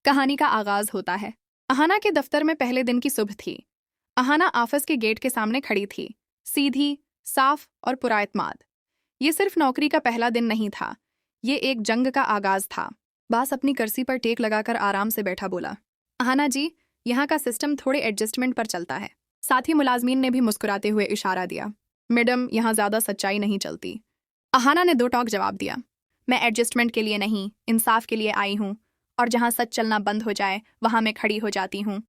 कहानी का आगाज होता है। अहाना के दफ्तर में पहले दिन की सुबह थी। अहाना ऑफिस के गेट के सामने खड़ी थी, सीधी, साफ और पुराएतमाद। ये सिर्फ नौकरी का पहला दिन नहीं था, ये एक जंग का आगाज था। बास अपनी कुर्सी पर टेक लगाकर आराम से बैठा बोला, अहाना जी, यहाँ का सिस्टम थोड़े एडजस्टमेंट पर चलता है। साथ ही मुलाजमीन ने भी मुस्कुराते हुए इशारा दिया, मैडम, यहाँ ज्यादा सच्चाई नहीं चलती। अहाना ने दो टोक जवाब दिया, मैं एडजस्टमेंट के लिए नहीं, इंसाफ के लिए आई हूँ, और जहां सच चलना बंद हो जाए वहां मैं खड़ी हो जाती हूँ।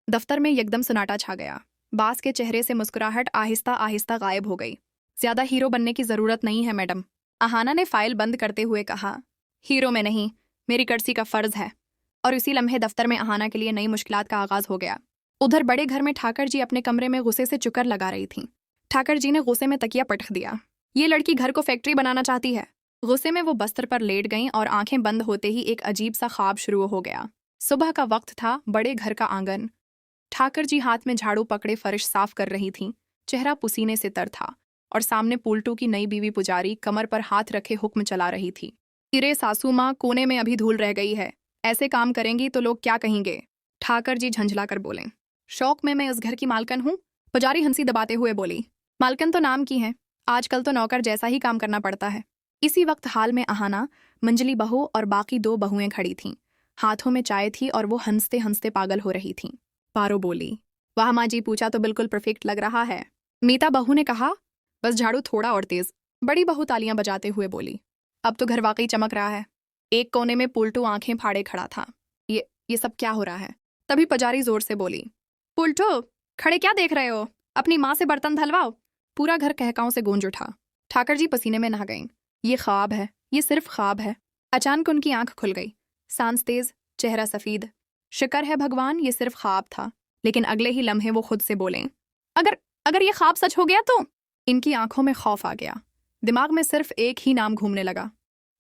दफ्तर में एकदम सन्नाटा छा गया। बास के चेहरे से मुस्कुराहट आहिस्ता आहिस्ता गायब हो गई। ज्यादा हीरो बनने की जरूरत नहीं है मैडम, अहाना ने फाइल बंद करते हुए कहा। हीरो में नहीं, मेरी कर्सी का फर्ज है। और इसी लम्हे दफ्तर में अहाना के लिए नई मुश्किलात का आगाज हो गया। उधर बड़े घर में ठाकर जी अपने कमरे में गुस्से से चुकर लगा रही थीं। ठाकर जी ने गुस्से में तकिया पटक दिया। ये लड़की घर को फैक्ट्री बनाना चाहती है। गुस्से में वो बस्तर पर लेट गईं और आंखें बंद होते ही एक अजीब सा ख्वाब शुरू हो गया। सुबह का वक्त था, बड़े घर का आंगन। ठाकर जी हाथ में झाड़ू पकड़े फर्श साफ कर रही थीं। चेहरा पसीने से तर था और सामने पुलटू की नई बीवी पुजारी कमर पर हाथ रखे हुक्म चला रही थी। इरे सासू माँ, कोने में अभी धूल रह गई है, ऐसे काम करेंगी तो लोग क्या कहेंगे? ठाकर जी झंझला कर बोले। शौक में मैं इस घर की मालकन हूँ, पुजारी हंसी दबाते हुए बोली। मालकन तो नाम की है, आजकल तो नौकर जैसा ही काम करना पड़ता है। इसी वक्त हाल में अहाना, मंजली बहू और बाकी दो बहुएं खड़ी थीं। हाथों में चाय थी और वो हंसते हंसते पागल हो रही थीं। पारो बोली, वाह माँ जी, पूछा तो बिल्कुल परफेक्ट लग रहा है। मीता बहू ने कहा, बस झाड़ू थोड़ा और तेज। बड़ी बहू तालियां बजाते हुए बोली, अब तो घर वाकई चमक रहा है। एक कोने में पुलटू आंखें फाड़े खड़ा था। ये सब क्या हो रहा है? तभी पुजारी जोर से बोली, पुलटू, खड़े क्या देख रहे हो? अपनी माँ से बर्तन धलवाओ। पूरा घर कहकाओं से गूंज उठा। ठाकर जी पसीने में नहा गईं। ये ख्वाब है, ये सिर्फ ख्वाब है। अचानक उनकी आंख खुल गई, सांस तेज, चेहरा सफेद। शुक्र है भगवान, ये सिर्फ ख्वाब था। लेकिन अगले ही लम्हे वो खुद से बोलें, अगर अगर ये ख्वाब सच हो गया तो? इनकी आंखों में खौफ आ गया। दिमाग में सिर्फ एक ही नाम घूमने लगा,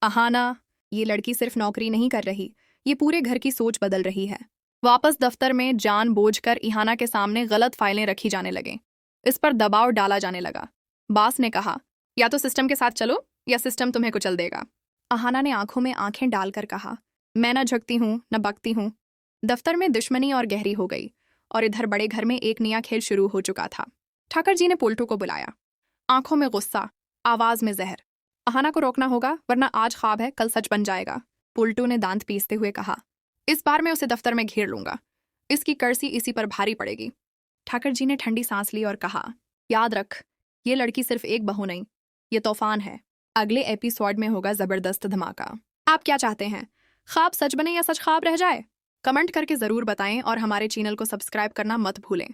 अहाना। ये लड़की सिर्फ नौकरी नहीं कर रही, ये पूरे घर की सोच बदल रही है। वापस दफ्तर में जानबूझकर इहाना के सामने गलत फाइलें रखी जाने लगे। इस पर दबाव डाला जाने लगा। बास ने कहा, या तो सिस्टम के साथ चलो या सिस्टम तुम्हें कुचल देगा। अहाना ने आंखों में आंखें डालकर कहा, मैं न झुकती हूँ न बकती हूँ। दफ्तर में दुश्मनी और गहरी हो गई और इधर बड़े घर में एक नया खेल शुरू हो चुका था। ठाकर जी ने पुलटू को बुलाया। आंखों में गुस्सा, आवाज में जहर। अहाना को रोकना होगा, वरना आज ख्वाब है, कल सच बन जाएगा। पुलटू ने दांत पीसते हुए कहा, इस बार मैं उसे दफ्तर में घेर लूंगा। इसकी कर्सी इसी पर भारी पड़ेगी। ठाकर जी ने ठंडी सांस ली और कहा, याद रख, ये लड़की सिर्फ एक बहू नहीं, ये तूफान है। अगले एपिसोड में होगा जबरदस्त धमाका। आप क्या चाहते हैं, ख्वाब सच बने या सच ख्वाब रह जाए? कमेंट करके जरूर बताएं और हमारे चैनल को सब्सक्राइब करना मत भूलें।